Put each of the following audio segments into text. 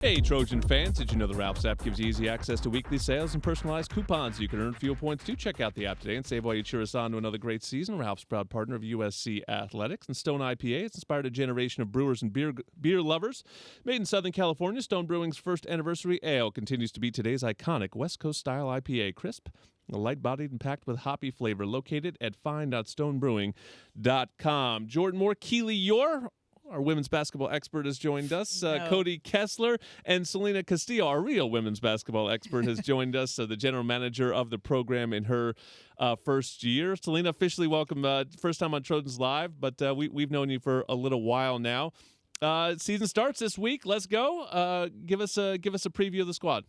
Hey, Trojan fans, did you know the Ralph's app gives you easy access to weekly sales and personalized coupons? You can earn fuel points too. Check out the app today and save while you cheer us on to another great season. Ralph's proud partner of USC Athletics and Stone IPA. It's inspired a generation of brewers and beer lovers. Made in Southern California, Stone Brewing's first anniversary ale continues to be today's iconic West Coast style IPA. Crisp, light-bodied and packed with hoppy flavor. Located at fine.stonebrewing.com. Jordan Moore, Keely Yore, our women's basketball expert, has joined us. Cody Kessler and Selena Castillo, our real women's basketball expert, has joined us, the general manager of the program in her first year. Selena, officially welcome, first time on Trojans Live, but we've known you for a little while now. Season starts this week. Let's go. Give us a preview of the squad.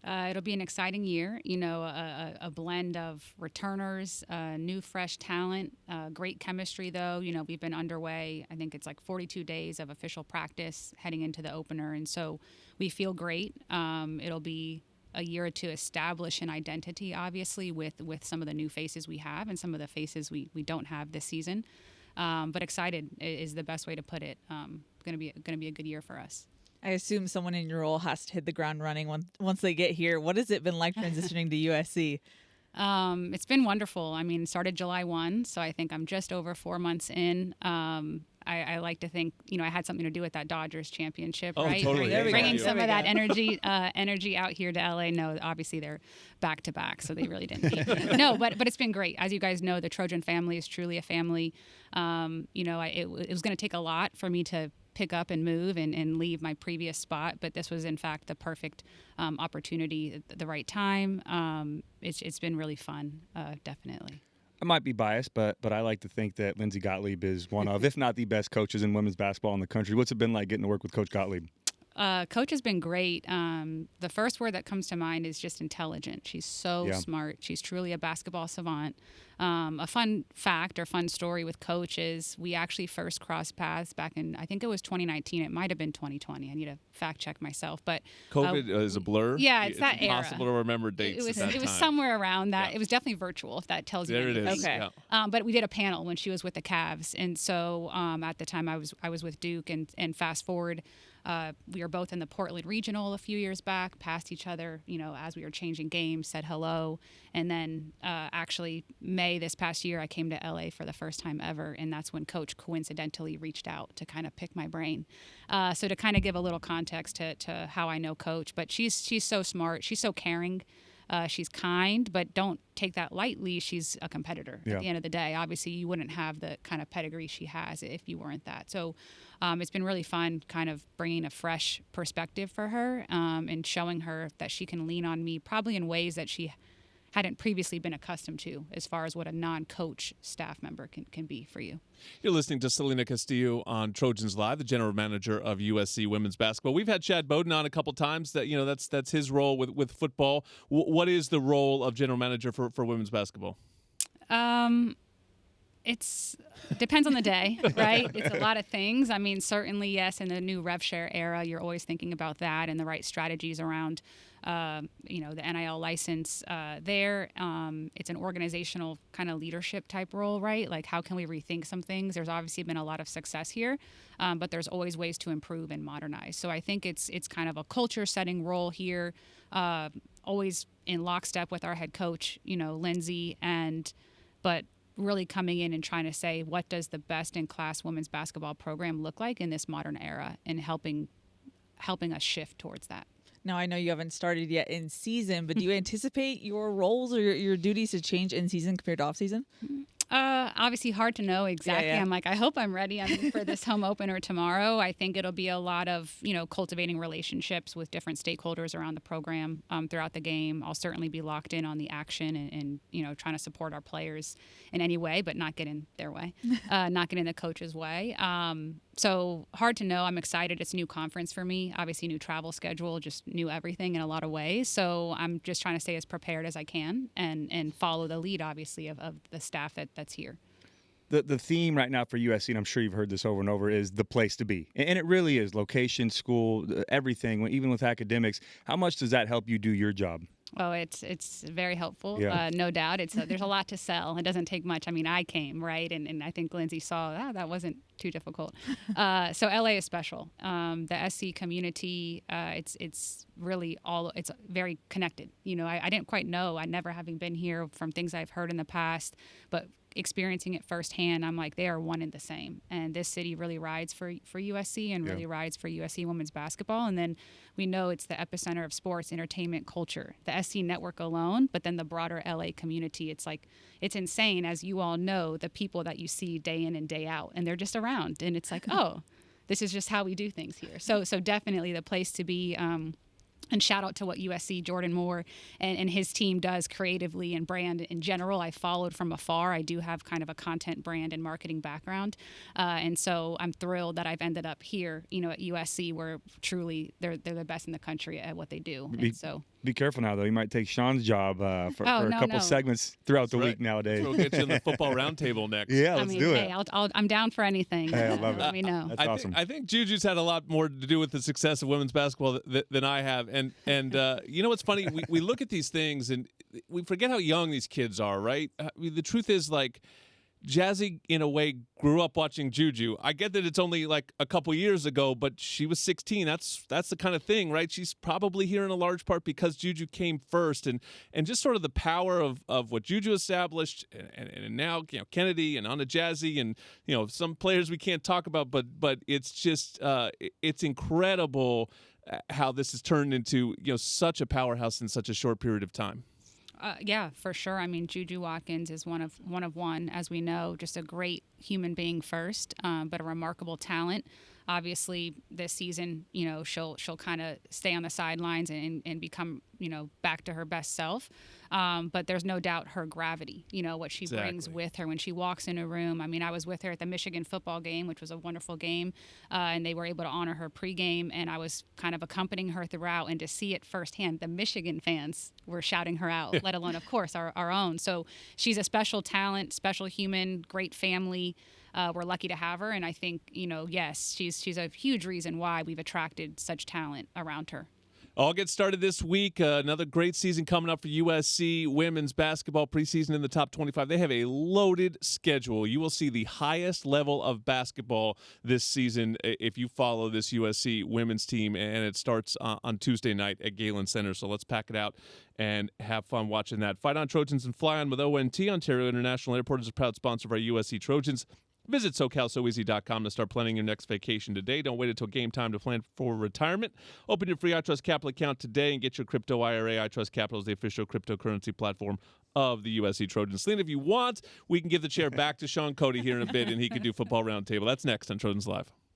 It'll be an exciting year, a blend of returners, new, fresh talent, great chemistry, though. We've been underway, I think it's like 42 days of official practice heading into the opener, and so we feel great. It'll be a year to establish an identity, obviously, with some of the new faces we have and some of the faces we don't have this season. But excited is the best way to put it. Going to be a good year for us. I assume someone in your role has to hit the ground running once they get here. What has it been like transitioning to USC? It's been wonderful. I mean, started July 1, so I think I'm just over 4 months in. I like to think, I had something to do with that Dodgers championship, right? Totally. Bringing some of that energy out here to LA. No, obviously they're back to back, so they really didn't need me. No, but it's been great. As you guys know, the Trojan family is truly a family. It was going to take a lot for me to pick up and move and leave my previous spot, but this was in fact the perfect opportunity at the right time. It's been really fun, definitely. I might be biased, but I like to think that Lindsay Gottlieb is one of, if not the best coaches in women's basketball in the country. What's it been like getting to work with Coach Gottlieb? Coach has been great. The first word that comes to mind is just intelligent. She's so smart. She's truly a basketball savant. A fun fact or fun story with Coach is we actually first crossed paths back in, I think it was 2019. It might have been 2020. I need to fact check myself. But COVID is a blur. Yeah, it's that era. Impossible to remember dates. It was somewhere around that. Yeah. It was definitely virtual, if that tells you anything. There it is. Okay. Yeah. But we did a panel when she was with the Cavs, and so at the time I was with Duke, and fast forward. We were both in the Portland Regional a few years back, passed each other, as we were changing games, said hello. And then actually May this past year, I came to LA for the first time ever. And that's when Coach coincidentally reached out to kind of pick my brain. So to kind of give a little context to how I know Coach, but she's so smart. She's so caring. She's kind, but don't take that lightly. She's a competitor at the end of the day. Obviously, you wouldn't have the kind of pedigree she has if you weren't that. So it's been really fun kind of bringing a fresh perspective for her and showing her that she can lean on me probably in ways that she hadn't previously been accustomed to as far as what a non-coach staff member can be for you. You're listening to Selena Castillo on Trojans Live, the general manager of USC women's basketball. We've had Chad Bowden on a couple times. That's his role with football. What is the role of general manager for women's basketball? It depends on the day, right? It's a lot of things. I mean, certainly, yes, in the new rev share era, you're always thinking about that and the right strategies around, the NIL license there. It's an organizational kind of leadership type role, right? Like, how can we rethink some things? There's obviously been a lot of success here, but there's always ways to improve and modernize. So I think it's kind of a culture-setting role here, always in lockstep with our head coach, Lindsay, but really coming in and trying to say, what does the best-in-class women's basketball program look like in this modern era, and helping us shift towards that. Now, I know you haven't started yet in season, but do you anticipate your roles or your duties to change in season compared to off season? Obviously hard to know exactly. Yeah. I'm like, I hope I'm ready for this home opener tomorrow. I think it'll be a lot of, cultivating relationships with different stakeholders around the program throughout the game. I'll certainly be locked in on the action and trying to support our players in any way, but not get in their way, not get in the coach's way. So hard to know. I'm excited. It's a new conference for me. Obviously, new travel schedule, just new everything in a lot of ways. So I'm just trying to stay as prepared as I can and follow the lead, obviously, of the staff that's here. The theme right now for USC, and I'm sure you've heard this over and over, is the place to be. And it really is. Location, school, everything, even with academics. How much does that help you do your job? Oh, it's very helpful. Yeah. No doubt. There's a lot to sell. It doesn't take much. I mean, I came, right? And I think Lindsay saw that wasn't too difficult. So LA is special. The SC community, it's really it's very connected. You know, I didn't quite know, I never having been here, from things I've heard in the past, but experiencing it firsthand, I'm like, they are one and the same. And this city really rides for USC and really rides for USC women's basketball. And then we know it's the epicenter of sports, entertainment, culture, the SC network alone, but then the broader LA community. It's like, it's insane, as you all know, the people that you see day in and day out, and they're just around. And it's like, oh, this is just how we do things here. So definitely the place to be. And shout out to what USC Jordan Moore and his team does creatively and brand in general. I followed from afar. I do have kind of a content brand and marketing background. And so I'm thrilled that I've ended up here, you know, at USC, where truly they're the best in the country at what they do. Be careful now, though. You might take Sean's job for a couple segments throughout the week nowadays. We'll get you in the football roundtable next. Yeah, let's do it. Hey, I'm down for anything. Hey, I love it. Let me know. That's awesome. I think Juju's had a lot more to do with the success of women's basketball than I have. And you know what's funny? We look at these things and we forget how young these kids are, right? I mean, the truth is, like, Jazzy, in a way, grew up watching Juju. I get that it's only like a couple years ago, but she was 16. That's the kind of thing, right? She's probably here in a large part because Juju came first, and just sort of the power of what Juju established, and now, you know, Kennedy and Anna Jazzy, and, you know, some players we can't talk about, but it's just it's incredible how this has turned into, you know, such a powerhouse in such a short period of time. Yeah, for sure. I mean, Juju Watkins is one of one, as we know, just a great human being first, but a remarkable talent. Obviously, this season, you know, she'll kind of stay on the sidelines and become, you know, back to her best self. But there's no doubt her gravity, you know, what she brings with her when she walks in a room. I mean, I was with her at the Michigan football game, which was a wonderful game, and they were able to honor her pregame, and I was kind of accompanying her throughout, and to see it firsthand, the Michigan fans were shouting her out, let alone, of course, our own. So she's a special talent, special human, great family. We're lucky to have her, and I think, you know, yes, she's a huge reason why we've attracted such talent around her. All get started this week. Another great season coming up for USC women's basketball, preseason in the top 25. They have a loaded schedule. You will see the highest level of basketball this season if you follow this USC women's team, and it starts on Tuesday night at Galen Center. So let's pack it out and have fun watching that. Fight on, Trojans, and fly on with ONT. Ontario International Airport is a proud sponsor of our USC Trojans. Visit SoCalSoEasy.com to start planning your next vacation today. Don't wait until game time to plan for retirement. Open your free iTrust Capital account today and get your crypto IRA. iTrust Capital is the official cryptocurrency platform of the USC Trojans. Selena, if you want, we can give the chair back to Sean Cody here in a bit, and he can do Football Roundtable. That's next on Trojans Live.